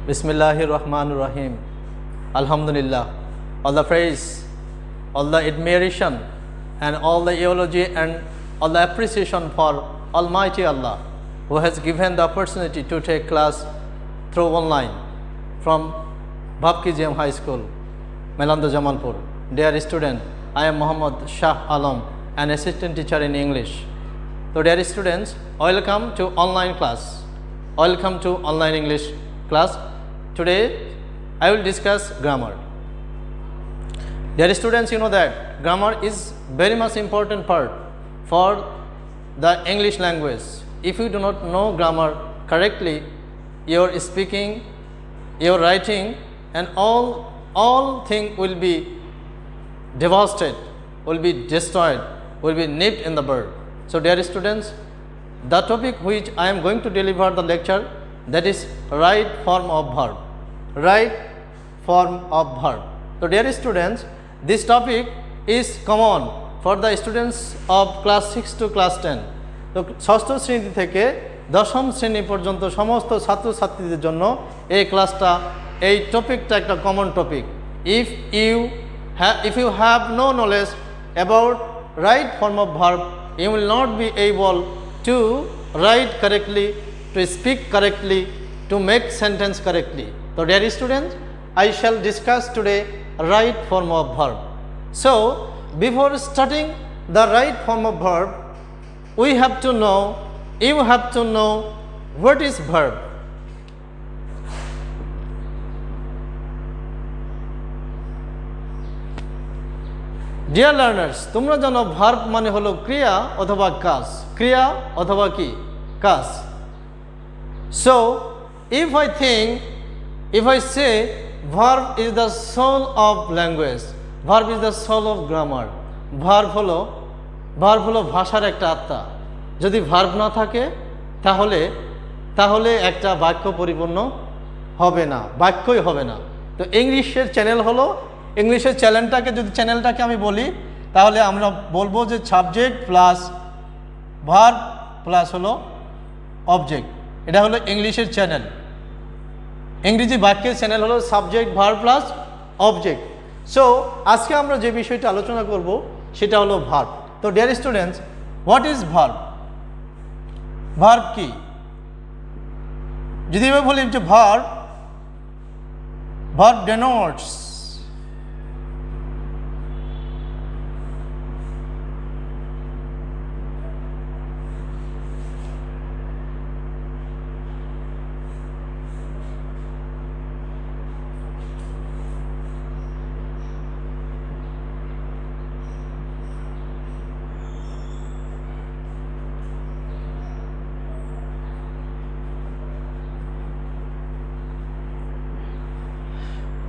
Bismillahir Rahmanir Rahim. Alhamdulillah. All the praise, all the admiration, and all the eulogy and all the appreciation for Almighty Allah, who has given the opportunity to take class through online from Bhabki GM High School, Melanda Jamalpur. Dear student, I am Muhammad Shah Alam, an assistant teacher in English. So dear students, welcome to online class. Welcome to online English class. Today I will discuss grammar. Dear students, you know that grammar is very much important part for the English language. If you do not know grammar correctly, your speaking, your writing, and all thing will be devastated, will be destroyed, will be nipped in the bud. So dear students, the topic which I am going to deliver the lecture, that is right form of verb. Right form of verb. So dear students, this topic is common for the students of class 6 to class 10. তো ষষ্ঠ শ্রেণী থেকে দশম শ্রেণী পর্যন্ত সমস্ত ছাত্রছাত্রীদের জন্য এই ক্লাসটা, এই টপিকটা একটা common topic. If you have no knowledge about right form of verb, you will not be able to write correctly, to speak correctly, to make sentence correctly. So dear students, I shall discuss today right form of verb. So before starting the right form of verb, you have to know what is verb. Dear learners, তোমরা জানো verb মানে হলো ক্রিয়া অথবা কাজ, ক্রিয়া অথবা কি কাজ. So if I say verb is the soul of language, verb is the soul of grammar, verb হলো ভাষার একটা আত্মা. যদি ভার্ব না থাকে তাহলে একটা বাক্য পরিপূর্ণ হবে না, বাক্যই হবে না. তো ইংলিশের চ্যানেলটাকে আমি বলি, তাহলে আমরা বলবো যে সাবজেক্ট প্লাস ভার্ব প্লাস হলো অবজেক্ট. এটা হলো ইংলিশের চ্যানেল. ইংরেজি বাক্যের চ্যানেল হলো subject verb plus object. So আজকে আমরা যে বিষয়টা আলোচনা করব সেটা হলো ভার্ব. তো dear students, what is verb? Verb কি? যদি আমি বলি যে verb denotes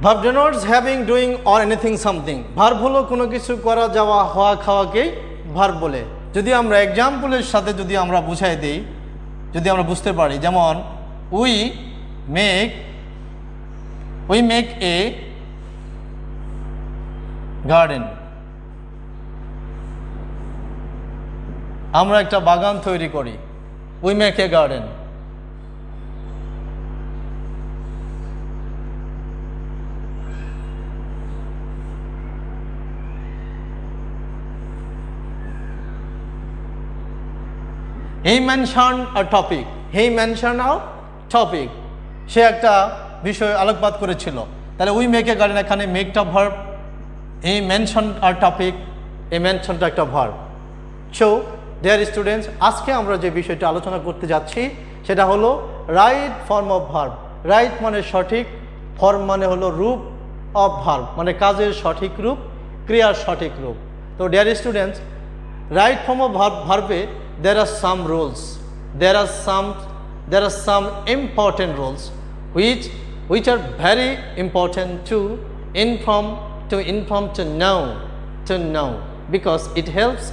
verb denotes having, doing or anything something. Verb হলো কোনো কিছু করা, যাওয়া, হওয়া, খাওয়াকেই ভার্ব বলে. যদি আমরা এক্সাম্পলের সাথে যদি আমরা বুঝাই দিই, যদি আমরা বুঝতে পারি, যেমন উই মেক এ গার্ডেন, আমরা একটা বাগান তৈরি করি. We make a garden. He mentioned a topic. সে একটা বিষয় আলোকপাত করেছিল. তাহলে উই মেক এ গার্ডেন, এখানে মেকটা ভার্ব, হি মেনশন আ টপিক, এই মেনশনটা একটা ভার্ব. সো ডিয়ার স্টুডেন্টস, আজকে আমরা যে বিষয়টা আলোচনা করতে যাচ্ছি সেটা হলো right form of verb. Right মানে সঠিক, ফর্ম মানে হলো রূপ, অফ ভার্ব মানে কাজের সঠিক রূপ, ক্রিয়ার সঠিক রূপ. তো dear students, right form of verb, there are some rules, there are some important rules which are very important to know, because it helps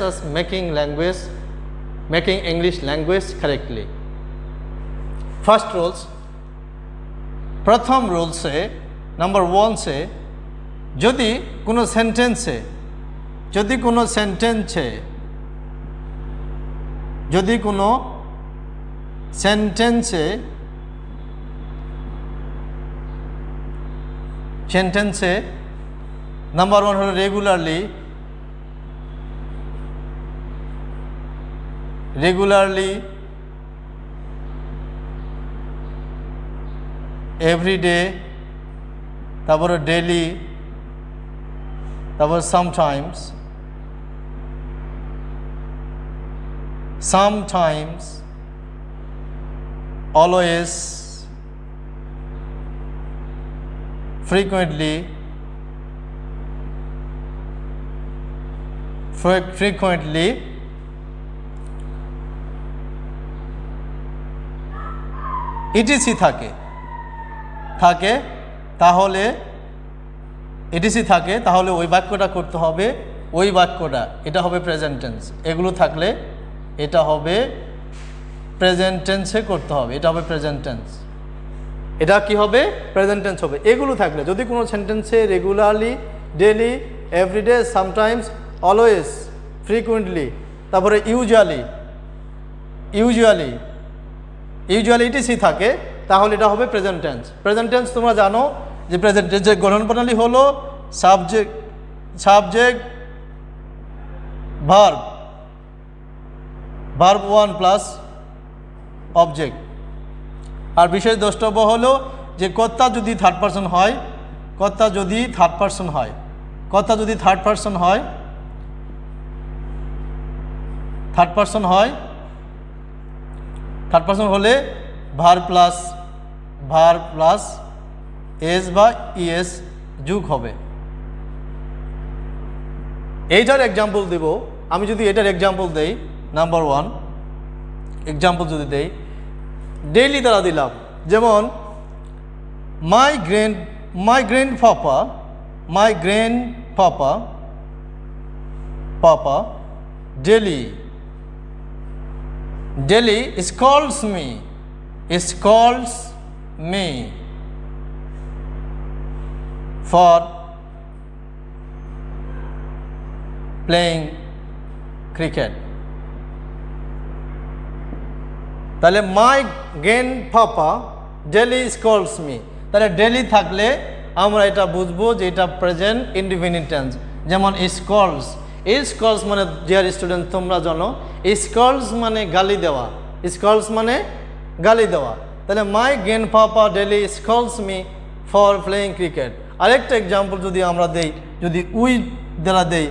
us making English language correctly. First rules, प्रथम rule से number 1 से, যদি কোনো সেন্টেন্সে সেন্টেন্সে number 1 হলো regularly, everyday, তারপরে daily, তারপর সামটাইমস, অলওয়েজ, frequently, ইটিসি থাকে তাহলে ইটিসি থাকে তাহলে ওই বাক্যটা করতে হবে, ওই বাক্যটা এটা হবে প্রেজেন্ট টেন্স। এগুলো থাকলে এটা হবে প্রেজেন্ট টেন্সে করতে হবে, এটা হবে প্রেজেন্ট টেন্স। এটা কি হবে? প্রেজেন্ট টেন্স হবে। এগুলো থাকলে যদি কোনো সেন্টেন্সে regularly, daily, everyday, sometimes, always, frequently, তারপরে ইউজুয়ালি ইটিসি থাকে তাহলে এটা হবে প্রেজেন্ট টেন্স। প্রেজেন্ট টেন্স তোমরা জানো যে প্রেজেন্ট টেন্সের গঠন প্রণালী হলো সাবজেক্ট ভার্ব 1 প্লাস অবজেক্ট। আর বিশেষ দ্রষ্টব্য হলো যে কর্তা যদি থার্ড পারসন হয়, থার্ড পারসন হলে ভার্ব প্লাস এস বা ইএস যোগ হবে। এইটার এক্সাম্পল দেব আমি। যদি এটার এক্সাম্পল দেই, নাম্বার 1 এক্সাম্পল যদি দেই, ডেইলি দ্বারা দিলাম, যেমন মাই গ্র্যান্ডপাপা daily scolds me for playing cricket. তাহলে my grandpapa daily scolds me, তাহলে ডেলি থাকলে আমরা এটা বুঝবো যে এটা প্রেজেন্ট ইনডিফিনিট টেন্স। যেমন স্কল্ডস মানে ডিয়ার স্টুডেন্ট তোমরা জানো স্কল্ডস মানে গালি দেওয়া, তাহলে my grandpapa daily scolds me for playing cricket. আরেকটা এক্সাম্পল যদি আমরা দেই, যদি উই দ্বারা দেই,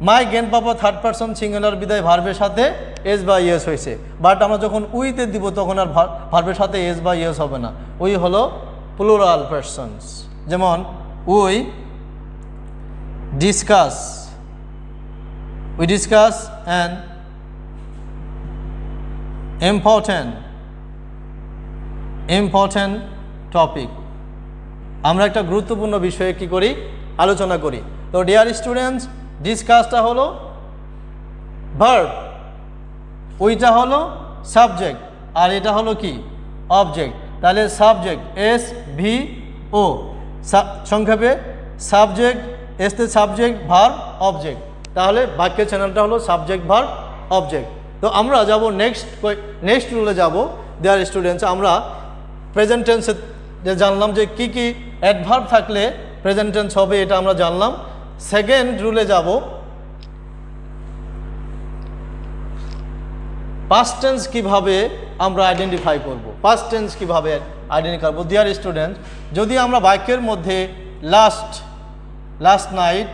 my grandpapa third person singular বিদায় ভার্বের সাথে এস বা ইয়েস হয়েছে, বাট আমরা যখন উইতে দিব তখন আর ভার্বের সাথে এস বা ইয়েস হবে না, উই হলো প্লুরাল পারসনস। যেমন we discuss an important topic. আমরা একটা গুরুত্বপূর্ণ বিষয়ে কি করি? আলোচনা করি। তো ডিয়ার স্টুডেন্টস, ডিসকাসটা হলো ভার্ব, ওইটা হলো সাবজেক্ট, আর এটা হলো কি? অবজেক্ট। তাহলে সাবজেক্ট SVO, সংক্ষেপে সাবজেক্ট, এসতে সাবজেক্ট ভার্ব অবজেক্ট। তাহলে বাক্যের চ্যানেলটা হলো সাবজেক্ট ভার্ব অবজেক্ট। তো আমরা যাব নেক্সট রুলে যাব ডিয়ার স্টুডেন্টস। আমরা প্রেজেন্ট টেন্সে জানলাম যে কি কি অ্যাডভার্ব থাকলে প্রেজেন্ট টেন্স হবে, এটা আমরা জানলাম। সেকেন্ড রুলে যাব, পাস্ট টেন্স কিভাবে আমরা আইডেন্টিফাই করব, পাস্ট টেন্স কিভাবে আইডেন্টিফাই করব। ডিয়ার স্টুডেন্ট, যদি আমরা বাক্যের মধ্যে last night,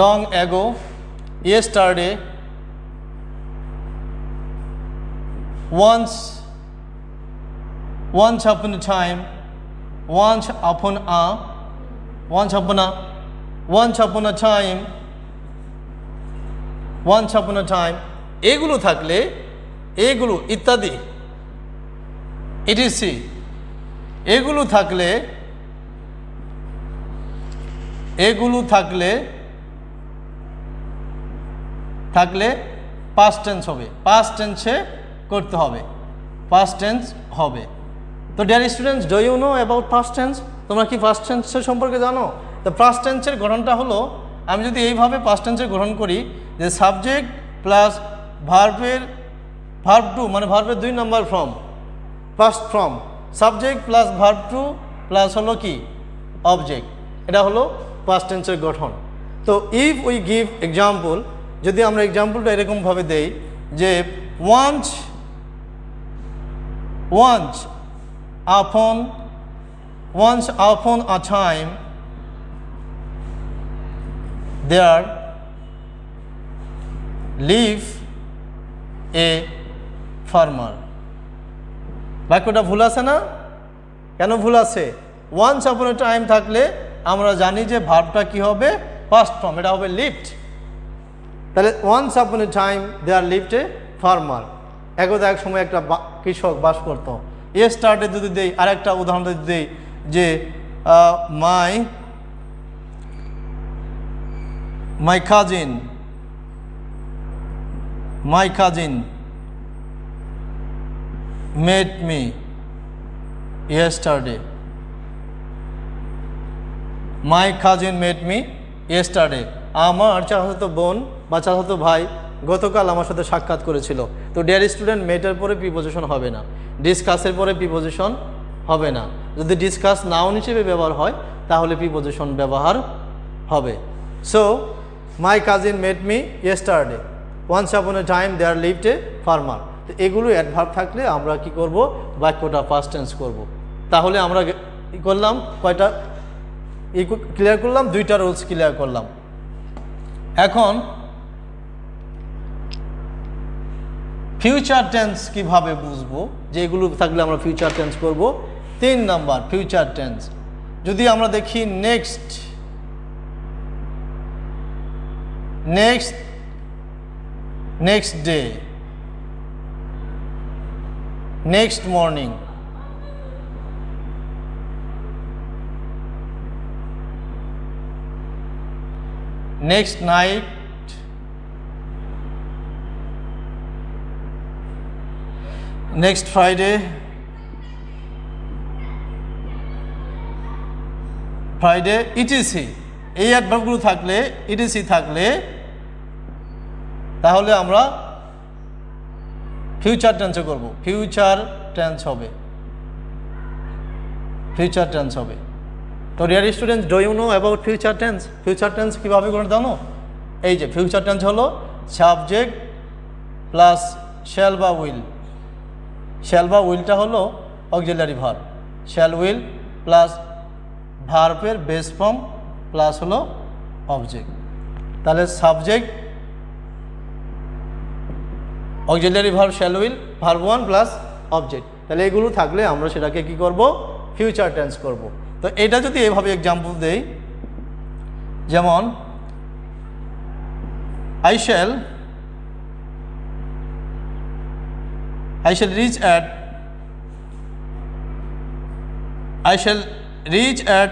long ago, yesterday, once upon a time, once upon a time, এগুলো থাকলে, এগুলো ইত্যাদি etc, এগুলো থাকলে পাস্ট টেন্স হবে, পাস্ট টেন্সে করতে হবে, পাস্ট টেন্স হবে। তো dear students, do you know about past tense? তোমরা কি পাস্ট টেন্সের সম্পর্কে জানো? তো পাস্ট টেন্সের গঠনটা হলো, আমি যদি এইভাবে পাস্ট টেন্সের গঠন করি যে সাবজেক্ট প্লাস ভার্ব টু মানে ভার্বের 2 নম্বর form first form subject plus verb two plus হলো কি অবজেক্ট, এটা হলো পাস্ট টেন্সের গঠন। তো ইফ উই গিভ এক্সাম্পল, যদি আমরা এক্সাম্পলটা এরকমভাবে দেই যে once upon a time there lived a farmer। বাক্যটা ভুল আছে না? কেন ভুল আছে? once upon a time থাকলে আমরা জানি যে ভার্বটা কি হবে ফার্স্ট ফর্ম, এটা হবে lived। তাহলে once upon a time there lived a farmer, একদা এক সময় একটা কৃষক বাস করত। স্টার্টে যদি দেই আরেকটা উদাহরণ যদি দেই যে my cousin met me yesterday। my cousin met me yesterday, আমার চাচাতো বোন বা চাচাতো ভাই গতকাল আমার সাথে সাক্ষাৎ করেছিল। তো ডিয়ার স্টুডেন্ট, মেটার পরে প্রিপোজিশন হবে না, ডিসকাসের পরে প্রিপোজিশন হবে না। যদি ডিসকাস নাউন হিসেবে ব্যবহার হয় তাহলে প্রিপোজিশন ব্যবহার হবে। So my cousin met me yesterday, once upon a time there lived a farmer. তো এগুলো অ্যাডভার্ব থাকলে আমরা কি করব, বাক্যটা পাস্ট টেন্স করব। তাহলে আমরা কি করলাম, কয়টা ক্লিয়ার করলাম, 2টা রুলস ক্লিয়ার করলাম। এখন ফিউচার টেন্স কিভাবে বুঝবো, যে এগুলো থাকলে আমরা ফিউচার টেন্স করব। 3 নাম্বার ফিউচার টেন্স, যদি আমরা দেখি next day, next morning, next night, next Friday, etc, এই অ্যাডভার্বগুলো থাকলে, ইটিসি থাকলে তাহলে আমরা ফিউচার টেন্সে করব, ফিউচার টেন্স হবে। তো dear students, do you know about future tense? Future tense কীভাবে করে জানো? এই যে ফিউচার টেন্স হলো সাবজেক্ট প্লাস শ্যাল বা উইল। শ্যাল বা উইলটা হলো auxiliary verb, shall will plus ভার্বের বেস ফর্ম প্লাস হলো অবজেক্ট। তাহলে subject auxiliary verb shall will verb 1 plus object, তাহলে এগুলো থাকলে আমরা সেটাকে কি করব, ফিউচার টেন্স করব। তো এটা যদি এভাবে এক্সাম্পল দেই, যেমন I shall reach at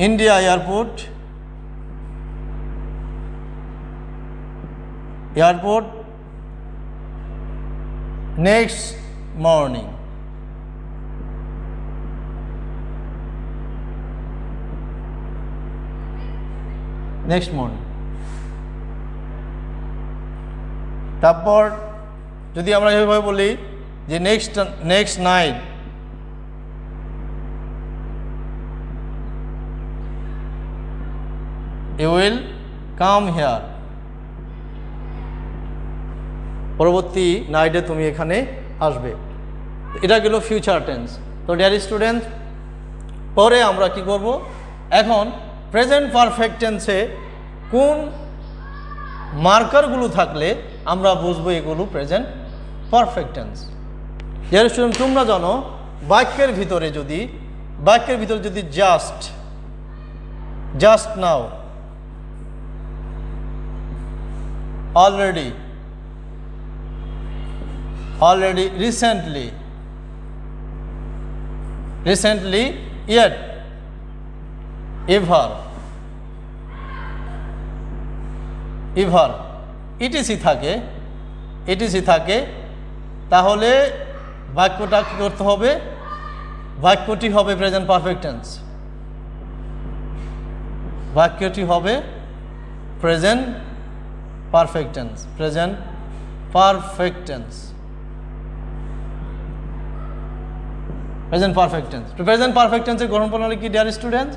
India airport next morning। তারপর যদি আমরা এভাবে বলি যে next night you will come here, পরবর্তী নাইটে তুমি এখানে আসবে। এটা গেল ফিউচার টেন্স। তো ডিয়ার স্টুডেন্ট, পরে আমরা কি করব, এখন প্রেজেন্ট পারফেক্ট টেন্সে কোন মার্কারগুলো থাকলে আমরা বুঝবো এগুলো present perfect tense. Deer student, তোমরা জানো বাক্যের ভিতরে যদি just now, already, recently, yet, ever, etc থাকে, তাহলে বাক্যটা কি করতে হবে, বাক্যটি হবে প্রেজেন্ট পারফেক্ট টেন্স। বাক্যটি হবে present perfect tense, present perfect tense, present perfect tense. তো present perfect tense এর গঠন প্রণালী কি dear students?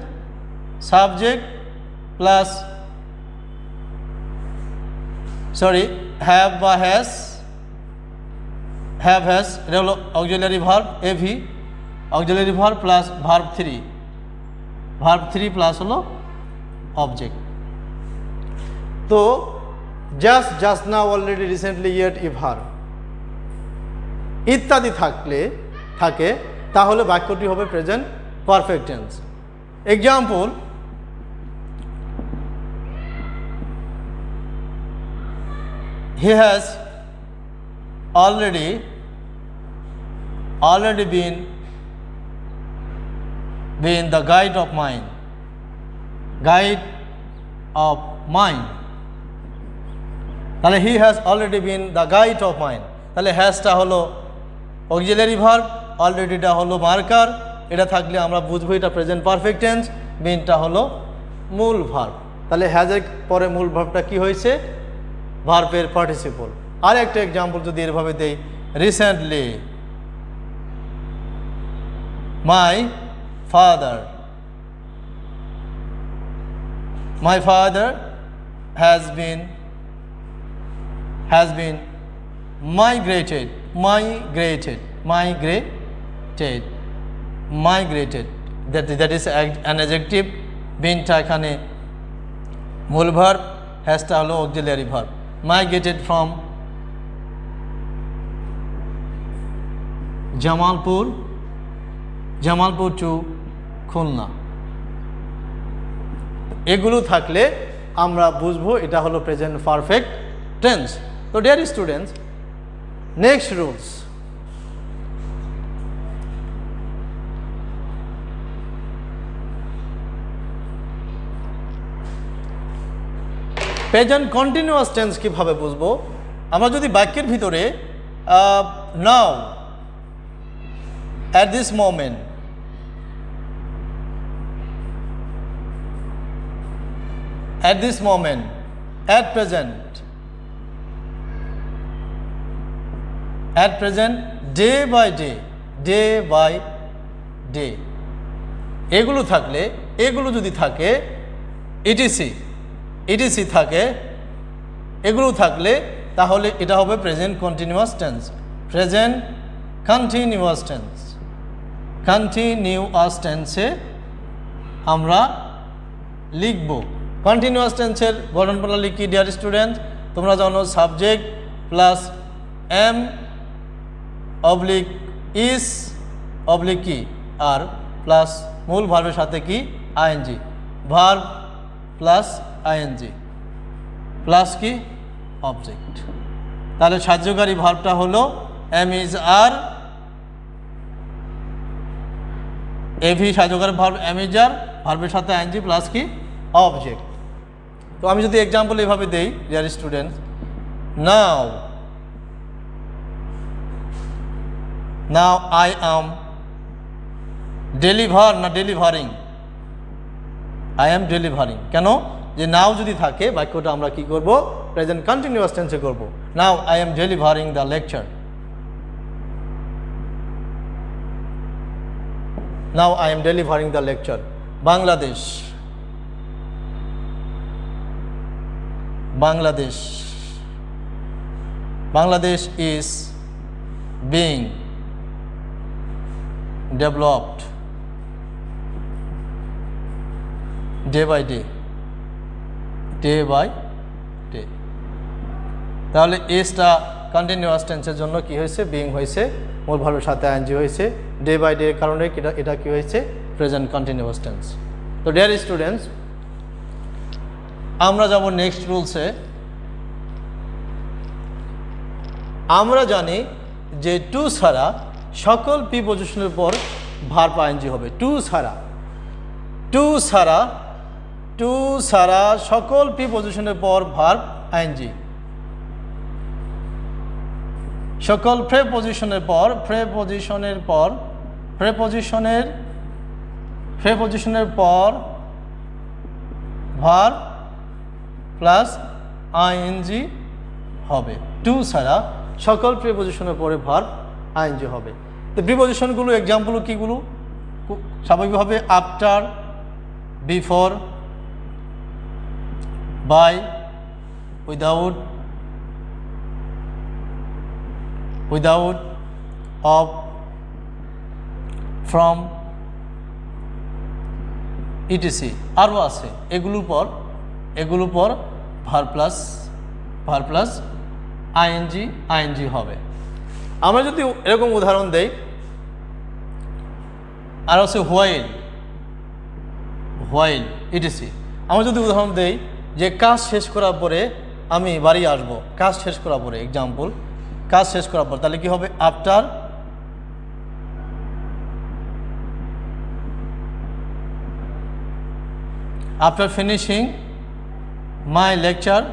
Subject plus have বা has, have has এটা হলো auxiliary verb av, auxiliary verb plus verb 3 plus হলো object. তো just now, already, recently, yet, if, her ইত্যাদি থাকে তাহলে বাক্যটি হবে present perfect tense. Example, he has already been the guide of mine, তাহলে he has already been the guide of mine, তাহলে হ্যাজটা হলো অক্সিলারি ভার্ব, অলরেডিটা হলো মার্কার, এটা থাকলে আমরা বুঝবো এটা প্রেজেন্ট পারফেক্ট টেন্স, বিনটা হলো মূল ভার্ব। তাহলে হ্যাজের পরে মূল ভার্বটা কি হয়েছে? ভার্বের পার্টিসিপল। আর একটা এক্সাম্পল যদি এভাবে দেই, recently my father has been migrated, that is an adjective, beenটা এখানে মূল ভার্ব, হ্যাজটা হলো auxiliary verb. migrated from Jamalpur to Khulna, এগুলো থাকলে আমরা বুঝবো এটা হলো প্রেজেন্ট পারফেক্ট টেন্স। তো dear students, next rules, present continuous tense কিভাবে বুঝবো? আমরা যদি বাক্যের ভিতরে নাও, at this moment, at present, day by day, এগুলো থাকলে, এগুলো যদি থাকে, etc থাকে, এগুলো থাকলে তাহলে এটা হবে present continuous tense. Present continuous টেন্সে আমরা লিখব। কন্টিনিউয়াস টেন্সের গঠন প্রণালী কি ডিয়ার স্টুডেন্ট? তোমরা জানো subject plus am oblique is oblique কি আর প্লাস মূল ভার্বের সাথে কি ING, verb plus ING plus কি অবজেক্ট। তাহলে সাহায্যকারী ভার্বটা হলো এম ইজ আর, এভি সাহায্যকারী ভার্ব এম ইজ আর, ভার্বের সাথে আইএনজি প্লাস কি অবজেক্ট। তো আমি যদি এক্সাম্পল এভাবে দেই dear student, now I am delivering, I am delivering. কেন? যে নাও যদি থাকে বাক্যটা আমরা কি করব? প্রেজেন্ট কন্টিনিউয়াস টেন্সে করব। Now I am delivering the lecture, now I am delivering the lecture. Bangladesh is being developed day by day, তাহলে এসটা কন্টিনিউয়াস টেন্সের জন্য কি হয়েছে? বিং হয়েছে, মূল ভার্বের সাথে আইএনজি হয়েছে, ডে বাই ডে কারণে এটা কি হয়েছে? Present continuous tense. তো ডিয়ার স্টুডেন্টস, আমরা যাব নেক্সট রুলসে। আমরা জানি যে টু ছাড়া সকল প্রিপজিশনের পর ভার্ব আইএনজি হবে। টু ছাড়া সকল প্রিপজিশনের পর ভার্ব আইএনজি, সকল প্রিপজিশনের পর ভার্ব প্লাস আইএনজি হবে। টু ছাড়া সকল প্রিপজিশনের পরে ভার্ব আইএনজি হবে। তো প্রিপজিশনগুলো এক্সাম্পল কীগুলো? স্বাভাবিকভাবে after, before, by, without, of, from, etc আরও আছে। এগুলোর পর ভার্ব প্লাস আইএনজি হবে। আমরা যদি এরকম উদাহরণ দেই, আর হচ্ছে হোয়াইল ইটিসি। আমরা যদি উদাহরণ দেই যে কাজ শেষ করার পরে আমি বাড়ি আসব, কাজ শেষ করার পরে, এক্সাম্পল কাজ শেষ করার পর, তাহলে কি হবে? After finishing my lecture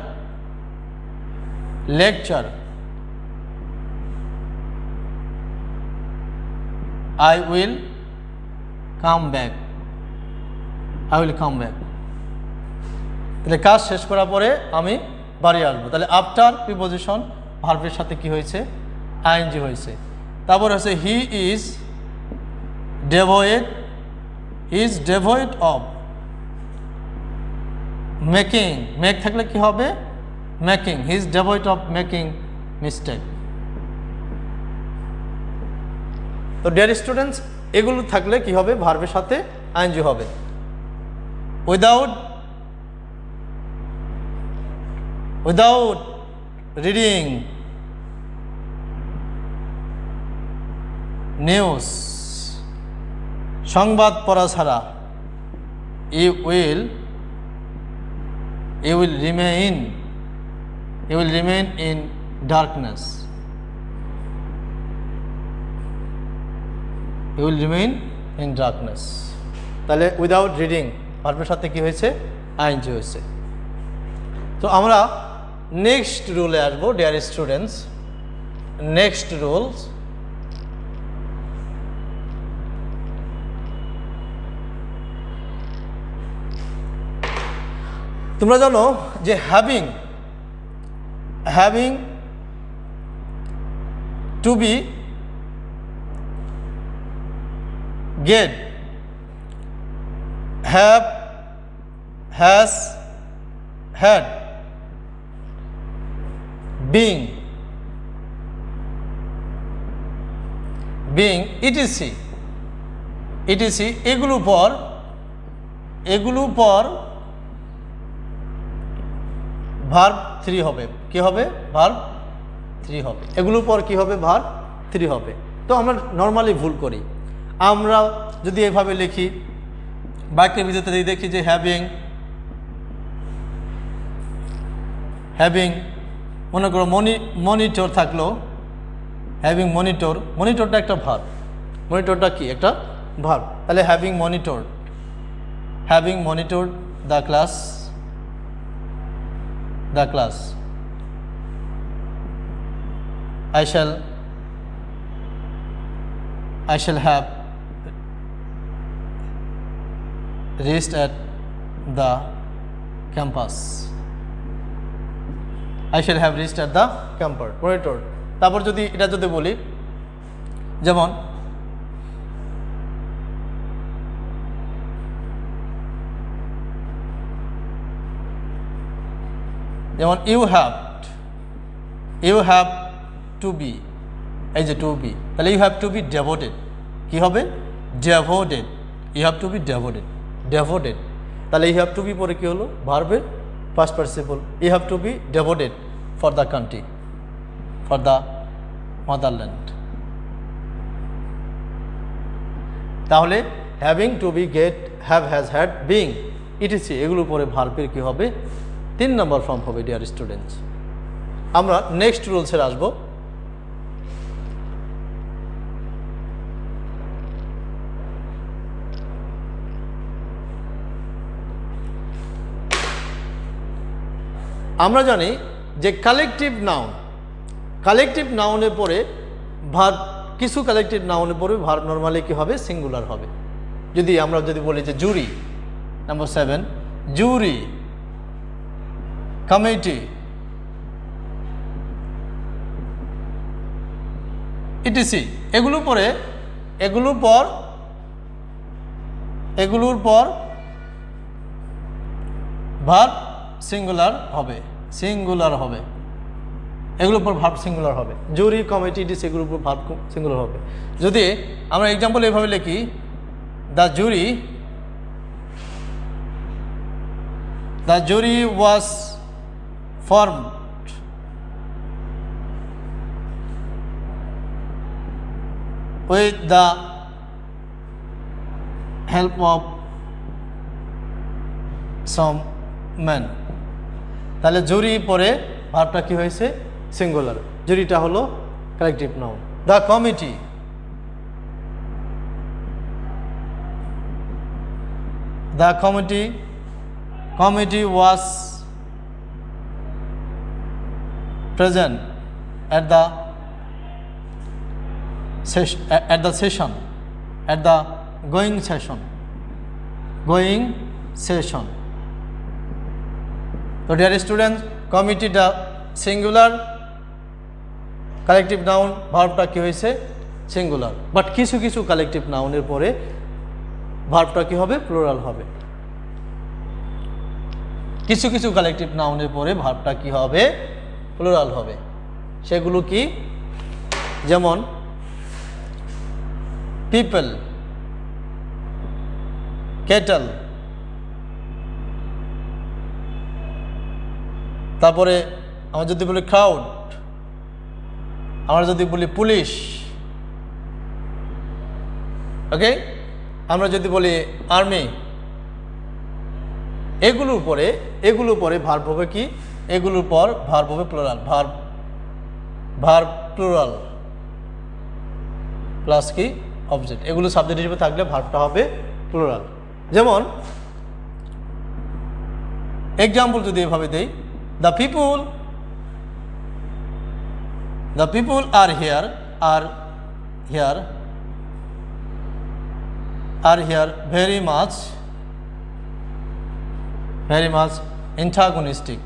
I will come back. তাহলে কাজ শেষ করার পরে আমি বাড়ি আসবো। তাহলে আফটার প্রিপজিশন ভার্বের সাথে কি হয়েছে? আইএনজি হয়েছে। তারপর হচ্ছে he is devoid of making. Make থাকলে কি হবে? Making. He is devoid of making mistake. তো ডিয়ার স্টুডেন্টস, এগুলো থাকলে কি হবে? ভার্বের সাথে আইএনজি হবে। উইদাউট রিডিং নিউজ, সংবাদ পড়া ছাড়া, you will remain in darkness. তাহলে উইদাউট রিডিং ভার্বের সাথে কি হয়েছে? আইএনজি হয়েছে। তো আমরা নেক্সট রুলে আসবো ডিয়ার স্টুডেন্টস। নেক্সট রুলস, তোমরা জানো যে having to be, get, have, has, had, being, etc এগুলো পর ভার্ব 3 হবে। কি হবে? ভার্ব 3 হবে। এগুলোর পর কি হবে? ভার্ব 3 হবে। তো আমরা নর্মালি ভুল করি। আমরা যদি এভাবে লিখি, বাক্যের ভিতরে দেখি যে হ্যাভিং মনে করো মনিটর থাকলো, হ্যাভিং মনিটরটা একটা ভার্ব। মনিটরটা কি? একটা ভার্ব। তাহলে having monitor the class, I shall have reached at the campus. Monitor। তারপর এটা যদি বলি, যেমন you have to be, এই যে টু বি, তাহলে you have to be devoted. কি হবে? Devoted. You have to be devoted. তাহলে ইউ হ্যাভ টু বি পরে কি হলো? ভার্বের past participle. You have to be devoted for the country, for the motherland. তাহলে having, to be, get, have, has, had, being, etc এগুলোর পরে ভার্বের কি হবে? 3 নম্বর ফর্ম হবে ডিয়ার স্টুডেন্টস। আমরা নেক্সট রুলসের আসবো। আমরা জানি যে কালেকটিভ নাউনের পরে ভার্ব, কিছু কালেকটিভ নাউনের পরে ভার্ব নরমালি কি হবে? সিঙ্গুলার হবে। আমরা যদি বলি যে জুরি, নাম্বার 7, জুরি, কমিটি, ইটিসি এগুলোর পর ভার্ব সিঙ্গুলার হবে এগুলোর উপর ভার্ব সিঙ্গুলার হবে। জুরি, কমিটি, ইটিসি এগুলোর উপর ভার্ব সিঙ্গুলার হবে। যদি আমরা এক্সাম্পল এইভাবে লিখি, the jury was formed with the help of some men। তাহলে জুরি পরে ভার্বটা কি হয়েছে? সিঙ্গুলার। জুরিটা হলো collective noun. The committee was present at the going session। So dear students, committee the singular, collective noun ভার্বটা কি হয়েছে? সিঙ্গুলার। বাট কিছু কিছু কালেকটিভ নাউনের পরে ভার্বটা কি হবে? প্লুরাল হবে। কিছু কিছু কালেকটিভ নাউনের পরে ভার্বটা কি হবে? প্লুরাল হবে। সেগুলো কি? যেমন পিপল, কেটল, তারপরে আমরা যদি বলি ক্রাউড, আমরা যদি বলি পুলিশ, ওকে, আমরা যদি বলি আর্মি, এগুলোর পরে ভার্ব হবে কি? এগুলোর পর ভার্ব হবে প্লুরাল। ভার্ব প্লুরাল প্লাস কি? অবজেক্ট। এগুলো সাবজেক্ট হিসেবে থাকলে ভার্বটা হবে প্লুরাল। যেমন এক্সাম্পল যদি এভাবে দেই, the people R here very much antagonistic।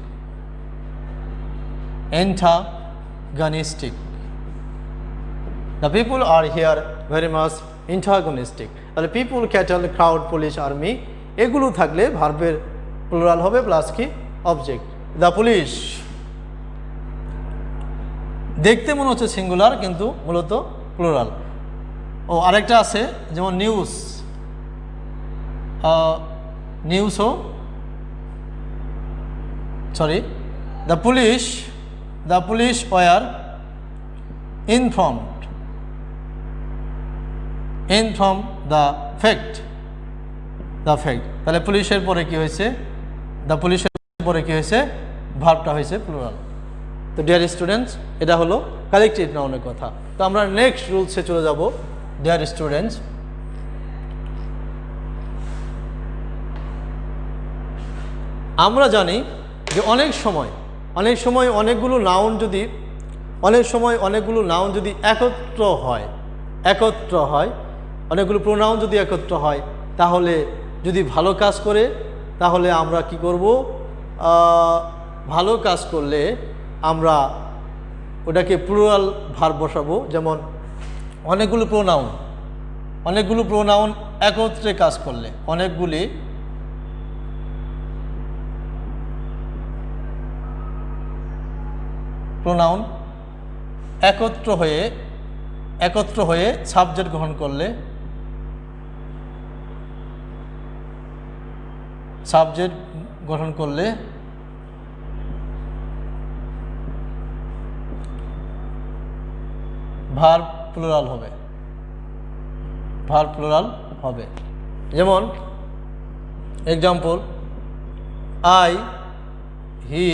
The people are here very much antagonistic। তাহলে পিপুল, ক্যাটল, ক্রাউড, পুলিশ, আর্মি এগুলো থাকলে ভার্বের প্লুরাল হবে প্লাস কি? অবজেক্ট। দ্য পুলিশ দেখতে মনে হচ্ছে সিঙ্গুলার কিন্তু মূলত প্লুরাল। ও আরেকটা আছে যেমন the police were informed the fact। তাহলে পুলিশের পরে কি হয়েছে? ভার্বটা হয়েছে প্লুরাল। তো ডিয়ার স্টুডেন্টস, এটা হলো কালেকটিভ নাউনের কথা। তো আমরা নেক্সট রুলসে চলে যাব। ডিয়ার স্টুডেন্টস, আমরা জানি যে অনেক সময় অনেকগুলো নাউন যদি একত্র হয়, অনেকগুলো প্রোনাউন যদি একত্র হয়, তাহলে যদি ভালো কাজ করে তাহলে আমরা কি করব? ভালো কাজ করলে আমরা ওটাকে প্লুরাল ভার্ব বসাবো। যেমন অনেকগুলো প্রোনাউন একত্রে কাজ করলে, অনেকগুলি প্রোনাউন একত্র হয়ে সাবজেক্ট গ্রহণ করলে, ভার্ব প্লুরাল হবে। যেমন example, I, he,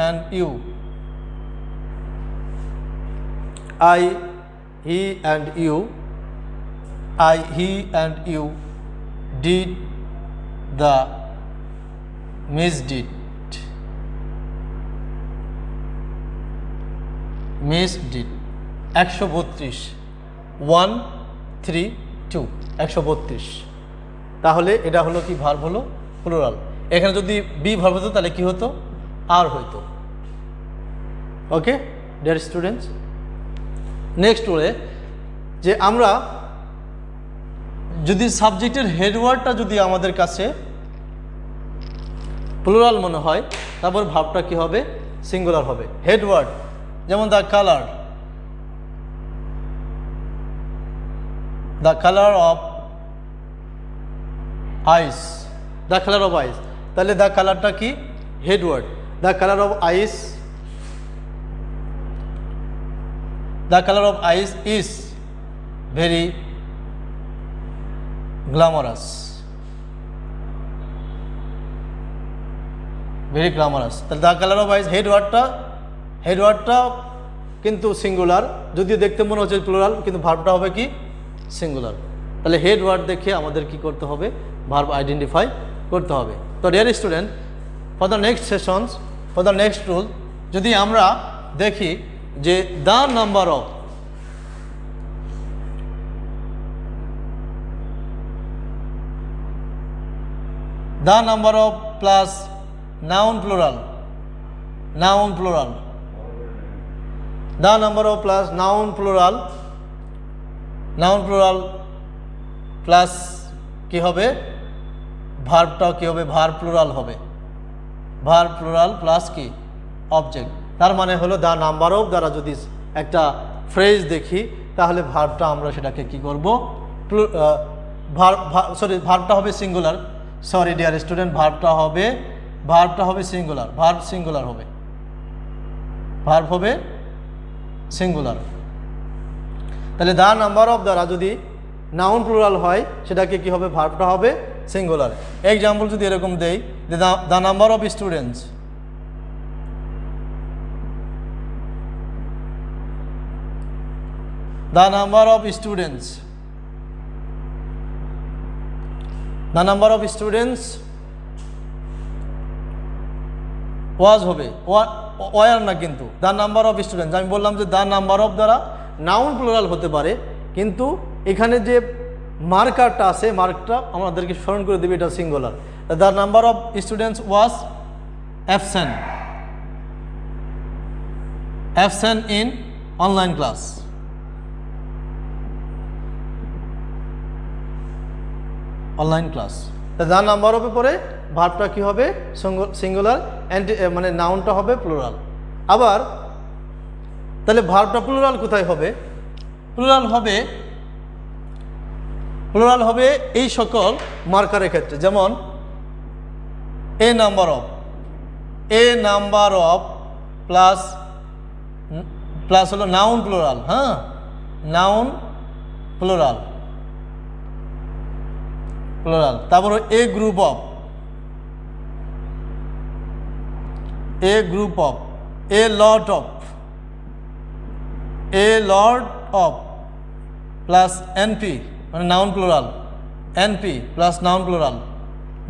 and you। he and you did the misdeed। 132 1 3 2 132। তাহলে এটা হলো কি ভার্ব হলো প্লুরাল। এখানে যদি বি ভার্ব হতো তাহলে কি হতো আর হইতো। ওকে ডিয়ার স্টুডেন্টস, নেক্সট হলে যে আমরা যদি সাবজেক্টের হেডওয়ার্ডটা যদি আমাদের কাছে প্লুরাল মনে হয় তারপর ভার্বটা কি হবে সিঙ্গুলার হবে। হেডওয়ার্ড যেমন the colour of ice, the colour of ice, তাহলে দ্য কালারটা কি headword. The colour of ice, the colour of ice is very glamorous, very glamorous. তাহলে দ্য কালার অফ আইস হেডওয়ার্ডটা কিন্তু সিঙ্গুলার, যদিও দেখতে মনে হচ্ছে প্লুরাল, কিন্তু ভার্বটা হবে কি সিঙ্গুলার। তাহলে হেডওয়ার্ড দেখে আমাদের কি করতে হবে ভার্ব আইডেন্টিফাই করতে হবে। তো dear student, for the next sessions, for the next rule, যদি আমরা দেখি যে the number of plus noun plural, noun plural, the number of plus noun plural, noun plural plus কি হবে ভার্বটাও কি হবে ভার্ব প্লুরাল হবে, ভার্ব প্লুরাল প্লাস কি অবজেক্ট। তার মানে হলো দ্য নাম্বার অফ দ্বারা যদি একটা ফ্রেজ দেখি তাহলে ভার্বটা আমরা সেটাকে কি করব ভার্বটা হবে সিঙ্গুলার, সরি ডিয়ার স্টুডেন্ট, ভার্বটা হবে সিঙ্গুলার, ভার্ব সিঙ্গুলার হবে, ভার্ব হবে সিঙ্গুলার। তাহলে দ্য নাম্বার অফ দ্বারা যদি নাউন প্লুরাল হয় সেটাকে কি হবে ভার্বটা হবে সিঙ্গুলার। এক্সাম্পল যদি এরকম দেই, the number of students, the number of students, the number of students ওয়াজ হবে, ওয়ার না, কিন্তু দ্য নাম্বার অফ স্টুডেন্টস। আমি বললাম যে দ্য নাম্বার অফ দ্বারা নাউন প্লুরাল হতে পারে, কিন্তু এখানে যে মার্কারটা আছে মার্কটা আমাদেরকে স্মরণ করে দেবে এটা singular. The number of students was absent in online class, online class. The number অফে পরে ভার্বটা কি হবে সিঙ্গুলার, মানে নাউনটা হবে প্লুরাল। আবার তাহলে ভার্বটা প্লুরাল কোথায় হবে? প্লুরাল হবে এই সকল মার্কারের ক্ষেত্রে, যেমন এ নাম্বার অফ প্লাস হলো নাউন প্লুরাল, হ্যাঁ নাউন প্লুরাল, তারপর a group of, a lot of plus NP মানে noun plural, NP plus noun plural,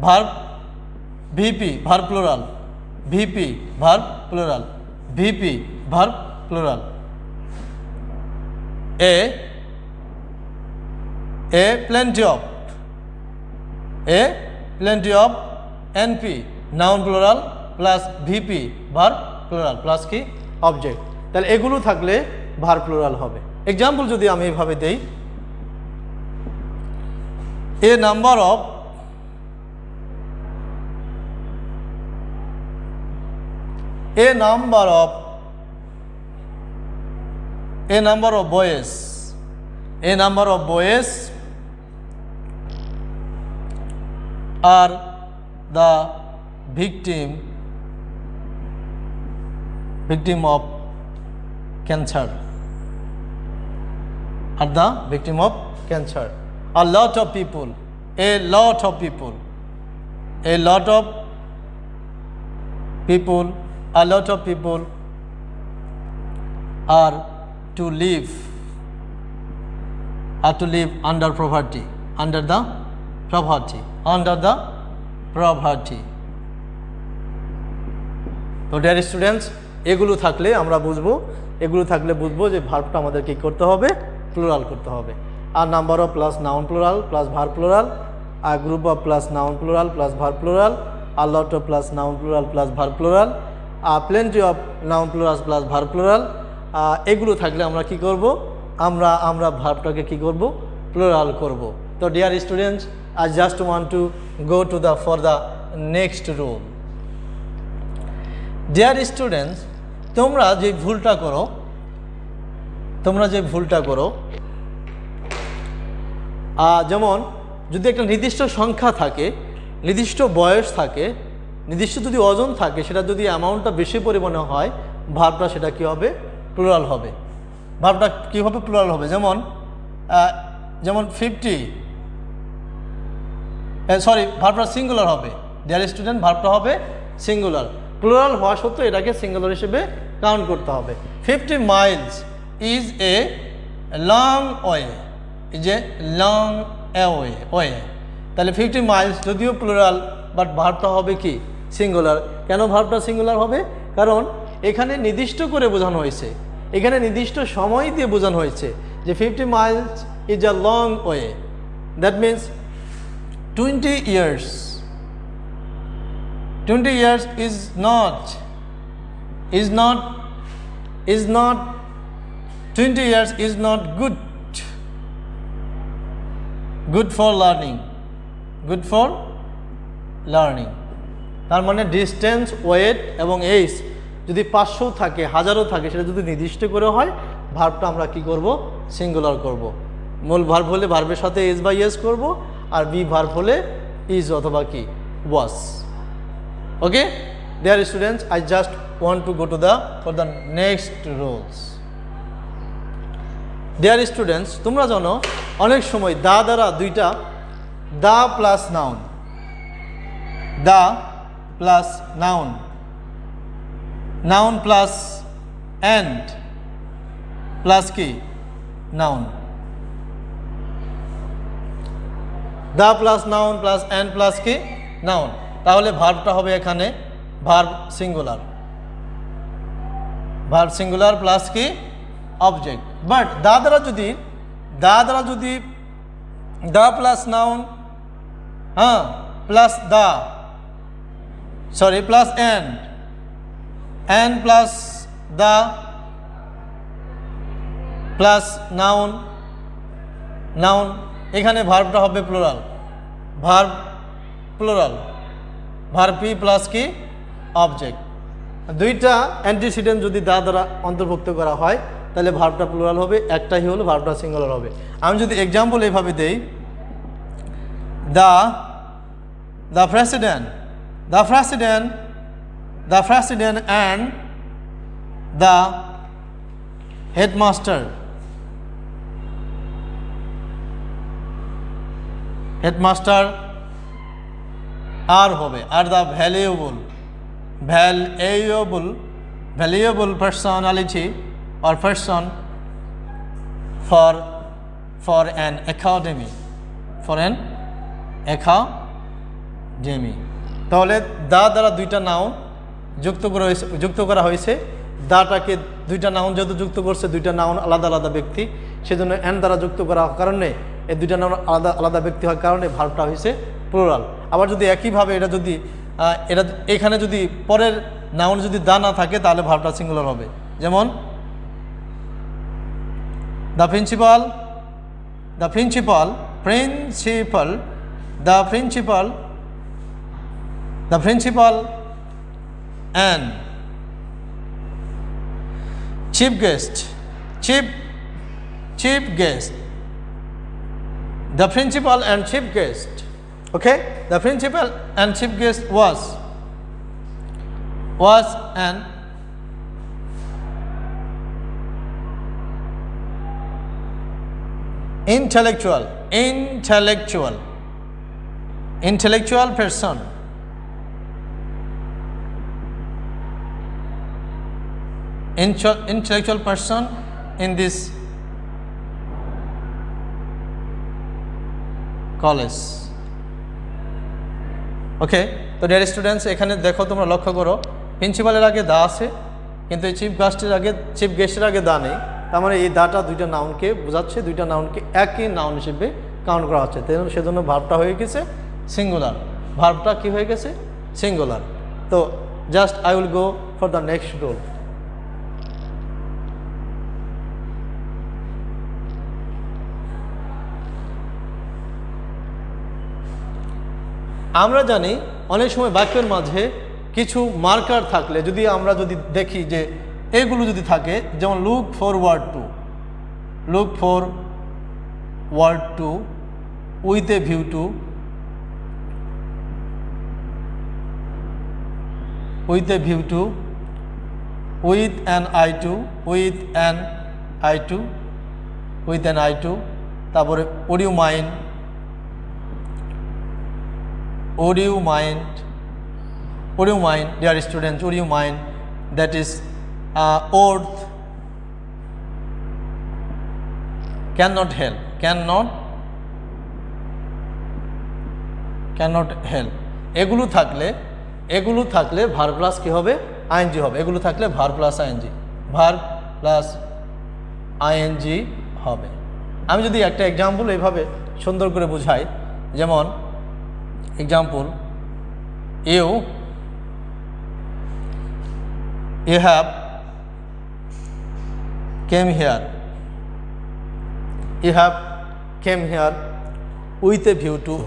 verb VP verb plural, VP verb plural, VP verb plural, a plenty of NP noun plural plus VP verb plural plus কি object. তাহলে এগুলো থাকলে verb plural হবে। Example যদি আমি এইভাবে দেই, a number of boys are the victim of cancer, a lot of people are to live under poverty, under the poverty. তো ডিয়ার স্টুডেন্টস, এগুলো থাকলে বুঝবো যে ভার্বটা আমাদের কি করতে হবে প্লুরাল করতে হবে। a number of plus noun plural plus verb plural, a group of plus noun plural plus verb plural, a lot of plus noun plural plus verb plural, a plenty of noun plurals plus verb plural, এগুলো থাকলে আমরা কি করব, আমরা ভার্বটাকে কি করব, plural করব। তো dear students, I just want to go to the for the next rule. Deer students, তোমরা যে ভুলটা করো, যেমন যদি একটা নির্দিষ্ট সংখ্যা থাকে, নির্দিষ্ট বয়স থাকে, নির্দিষ্ট যদি ওজন থাকে, সেটা যদি অ্যামাউন্টটা বেশি পরিমাণে হয়, ভার্বটা সেটা কি হবে, প্লুরাল হবে। ভার্বটা কীভাবে প্লুরাল হবে, যেমন 50, ভার্বটা সিঙ্গুলার হবে। ডিয়ার স্টুডেন্ট, ভার্বটা হবে সিঙ্গুলার। প্লুরাল হওয়া সত্ত্বেও এটাকে সিঙ্গুলার হিসেবে কাউন্ট করতে হবে। 50 miles is a long way, way. তাহলে 50 miles যদিও প্লুরাল, বাট ভার্বটা হবে কি, সিঙ্গুলার। কেন ভার্বটা সিঙ্গুলার হবে? কারণ এখানে নির্দিষ্ট করে বোঝানো হয়েছে, এখানে নির্দিষ্ট সময় দিয়ে বোঝানো হয়েছে যে 50 miles is a long way, that means 20 years is not 20 years is not good for learning, তার মানে ডিস্টেন্স, ওয়েট এবং এইজ যদি 500 থাকে, 1000ও থাকে, সেটা যদি নির্দিষ্ট করে হয়, ভার্বটা আমরা কি করব, সিঙ্গুলার করব। মূল ভার্ব হলে ভার্বের সাথে এস বা ইয়েস করব, আর বি ভার্ব হলে ইজ অথবা কি, was. Okay dear students, I just want to go to for the next rules. Dear students, তোমরা জানো অনেক সময় দ্বারা দুইটা, the plus noun, noun plus and plus কি, noun. The plus noun plus and plus কি, নাউন। তাহলে ভার্বটা হবে এখানে ভার্ব সিঙ্গুলার প্লাস কি, অবজেক্ট। বাট দা দ্বারা যদি the plus noun, plus plus and plus the plus noun, এখানে ভার্বটা হবে প্লুরাল, ভার্ব পি প্লাস কি, অবজেক্ট। দুইটা অ্যান্টিসিডেন্ট যদি দা দ্বারা অন্তর্ভুক্ত করা হয়, তাহলে ভার্বটা প্লুরাল হবে, একটাই হলো ভার্বটা সিঙ্গুলার হবে। আমি যদি এক্সাম্পল এইভাবে দেই, the president and the headmaster are হবে, আর the valuable personality or person for an academy, তাহলে দা দ্বারা দুইটা নাউন যুক্ত করা হয়েছে। দাটাকে দুইটা নাউন যেহেতু যুক্ত করছে, দুইটা নাউন আলাদা আলাদা ব্যক্তি, সেজন্য অ্যান্ড দ্বারা যুক্ত করার কারণে এই দুইটা নাউন আলাদা আলাদা ব্যক্তি হওয়ার কারণে ভার্বটা হয়েছে প্লুরাল। আবার যদি একইভাবে এটা এখানে যদি পরের নাউন যদি দা না থাকে, তাহলে ভার্বটা সিঙ্গুলার হবে। যেমন the principal and chief guest, the principal and chief guest, okay, the principal and chief guest was an intellectual person, intellectual person in this college. ওকে, তো ডিয়ার স্টুডেন্টস, এখানে দেখো, তোমরা লক্ষ্য করো, প্রিন্সিপালের আগে দা আছে, কিন্তু এই চিফ গেস্টের আগে দা নেই। তার মানে এই দাটা দুইটা নাউনকে বোঝাচ্ছে, দুইটা নাউনকে একই নাউন হিসেবে কাউন্ট করা হচ্ছে, সেজন্য ভার্বটা হয়ে গেছে সিঙ্গুলার। ভার্বটা কি হয়ে গেছে? সিঙ্গুলার। তো just I will go for the next rule. আমরা জানি অনেক সময় বাক্যের মাঝে কিছু মার্কার থাকলে আমরা যদি দেখি যে এগুলো যদি থাকে, যেমন look forward to, look forward to with a view to, with a view to, with an eye to, with an eye to, with an eye to, তারপরে would you mind, would you mind, would you mind, dear students, would you mind, that is earth cannot help, cannot help, এগুলো থাকলে verb plus কি হবে? ING হবে। এগুলো থাকলে verb plus ING, verb plus ING হবে। আমি যদি একটা এক্সাম্পল এইভাবে সুন্দর করে বুঝাই, যেমন example, you have came here, you have came here with a view to,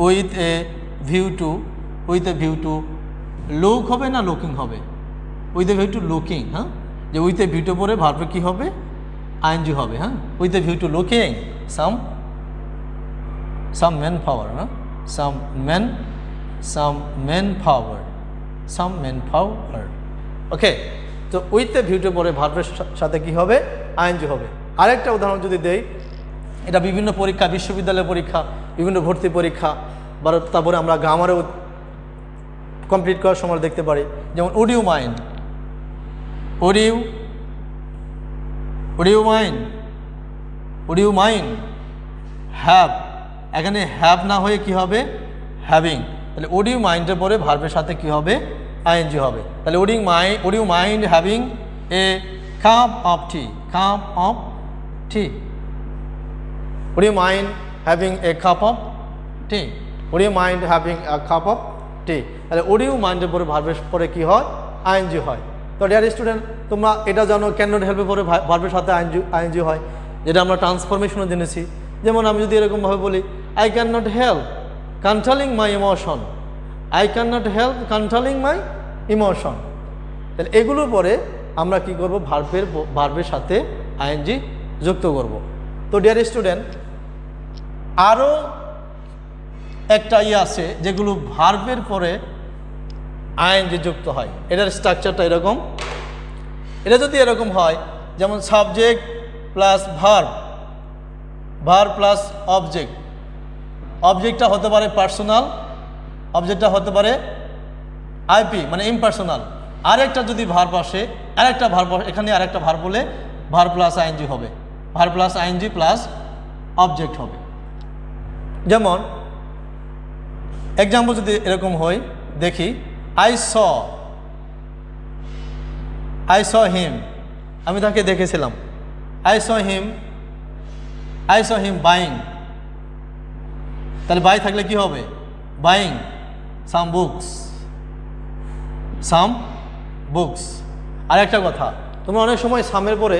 with a view to, with a view to look হবে না লুকিং হবে? With a view to looking, হ্যাঁ, যে উইথ এ ভিউ টু পরে ভার্বে কী হবে? ING হবে, হ্যাঁ, with a view to looking some man power, হ্যাঁ, সাম ম্যান পাওয়ার, ওকে। তো উইথ এ ভিউ টু পরে ভার্বের সাথে কী হবে? আইএনজি হবে। আরেকটা উদাহরণ যদি দেই, এটা বিভিন্ন পরীক্ষা, বিশ্ববিদ্যালয়ের পরীক্ষা, বিভিন্ন ভর্তি পরীক্ষা, বা তারপরে আমরা গ্রামারেও কমপ্লিট করার সময় দেখতে পারি, যেমন would you mind, would you mind have, এখানে হ্যাভ না হয়ে কি হবে? হ্যাভিং। তাহলে উড ইউ মাইন্ডের পরে ভার্বের সাথে কি হবে? আইএনজি হবে। তাহলে would you mind having a cup of tea, cup of tea, would you mind having a cup of tea, would you mind having a cup of tea, তাহলে would you mind এর পরে ভার্বের পরে কি হয়? ING হয়। তো dear student, তোমরা এটা জানো ক্যানট হেল্পের পরে ভার্বের সাথে আইএনজি হয়, যেটা আমরা ট্রান্সফরমেশনও জেনেছি। যেমন আমি যদি এরকমভাবে বলি, I can not help controlling my emotion, I can not help controlling my emotion, তাহলে এগুলোর পরে আমরা কি করব? ভার্বের সাথে আইএনজি যুক্ত করব। তো ডিয়ার স্টুডেন্ট, আরও একটা আছে যেগুলো ভার্বের পরে আইএনজি যুক্ত হয়। এটার স্ট্রাকচারটা এরকম। এটা যদি এরকম হয়, যেমন subject plus verb, verb plus object, অবজেক্টটা হতে পারে পার্সোনাল, অবজেক্টটা হতে পারে আইপি মানে ইমপার্সোনাল। আরেকটা যদি ভার্ব আসে, আরেকটা ভার্ব, এখানে আরেকটা ভার্ব বলে ভার্ব প্লাস আইএনজি হবে, verb plus ING plus object হবে। যেমন এক্সাম্পল যদি এরকম হয়, দেখি, আই স হিম, আমি তাকে দেখেছিলাম। আই স হিম বাইং, তাহলে বাই থাকলে কি হবে? Buying some books. আর একটা কথা, তোমরা অনেক সময় সামের পরে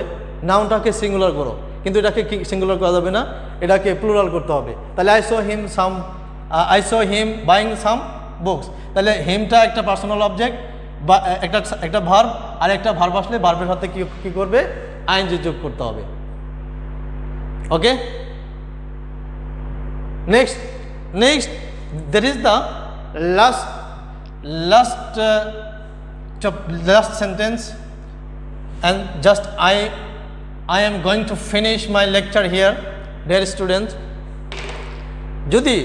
নাউনটাকে সিঙ্গুলার করো, কিন্তু এটাকে সিঙ্গুলার করা যাবে না, এটাকে প্লুরাল করতে হবে। তাহলে I saw him buying some books, তাহলে হিমটা একটা পার্সোনাল অবজেক্ট বা একটা ভার্ব, আর একটা ভার্ব আসলে ভার্বের সাথে কি করবে? আইএনজি যোগ করতে হবে। ওকে, next there is the last sentence, and just I am going to finish my lecture here, dear students. যদি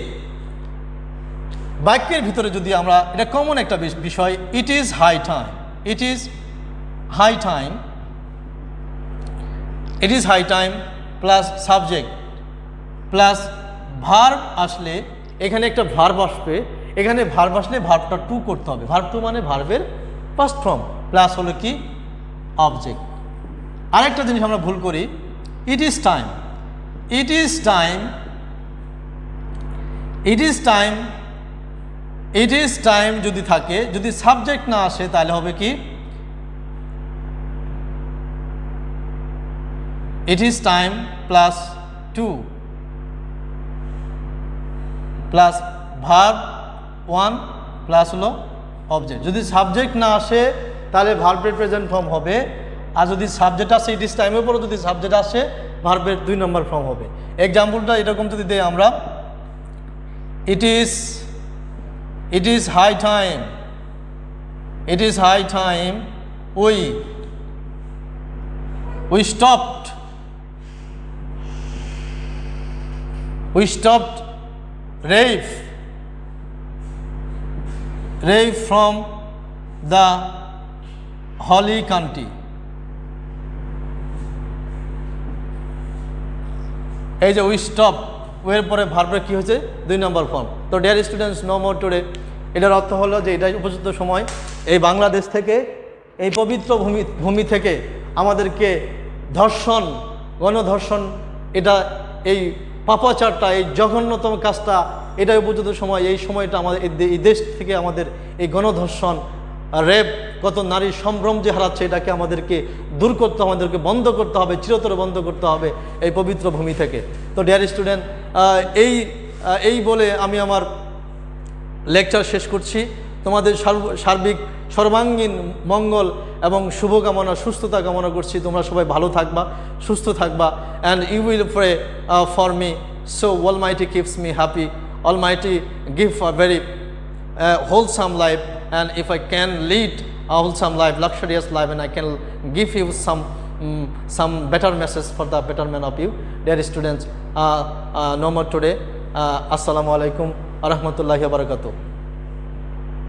বাক্যের ভিতরে যদি আমরা, এটা কমন একটা বিষয়, it is high time plus subject plus verb আসলে, এখানে একটা ভার্ব আসবে, এখানে ভার্ব আসলে ভার্বটা টু করতে হবে। ভার্ব টু মানে ভার্বের ফার্স্ট ফর্ম, প্লাস হলো কি? অবজেক্ট। আরেকটা জিনিস আমরা ভুল করি, it is time. It is time, it is time, it is time যদি থাকে, যদি সাবজেক্ট না আসে তাহলে হবে কি it is time plus to plus verb one plus হলো অবজেক্ট। যদি সাবজেক্ট না আসে তাহলে ভার্বের প্রেজেন্ট ফর্ম হবে, আর যদি সাবজেক্ট আসে ইট ইজ টাইমের পরে যদি সাবজেক্ট আসে ভার্বের 2 নম্বর ফর্ম হবে। এক্সাম্পলটা এরকম যদি দেই আমরা, it is high time, it is high time we stopped Rafe from the holy country. এই যে উই স্টপ, ওয়ের পরে ভার্বের কি হয়েছে 2 নম্বর ফর্ম। তো dear students, no more today. এটার অর্থ হলো যে এটাই উপযুক্ত সময় এই বাংলাদেশ থেকে, এই পবিত্র ভূমি থেকে আমাদেরকে ধর্ষণ, গণধর্ষণ, এটা এই পাপাচারটা, এই জঘন্যতম কাজটা, এটাই উপযুক্ত সময়। এই সময়টা আমাদের এই দেশ থেকে আমাদের এই গণধর্ষণ, রেপ, কত নারী সম্ভ্রম যে হারাচ্ছে, এটাকে আমাদেরকে দূর করতে, আমাদেরকে বন্ধ করতে হবে, চিরতরে বন্ধ করতে হবে এই পবিত্র ভূমি থেকে। তো ডিয়ার স্টুডেন্ট, এই বলে আমি আমার লেকচার শেষ করছি। তোমাদের সার্বিক সর্বাঙ্গীন মঙ্গল এবং শুভকামনা, সুস্থতা কামনা করছি। তোমরা সবাই ভালো থাকবা, সুস্থ থাকবা। And you will pray for me, so almighty keeps me happy, almighty give a very wholesome life, and if I can lead a wholesome life, luxurious life, and I can give you some better message for the betterment of you, dear students. No more today. Assalamu alaikum wa rahmatullahi wa barakatuh.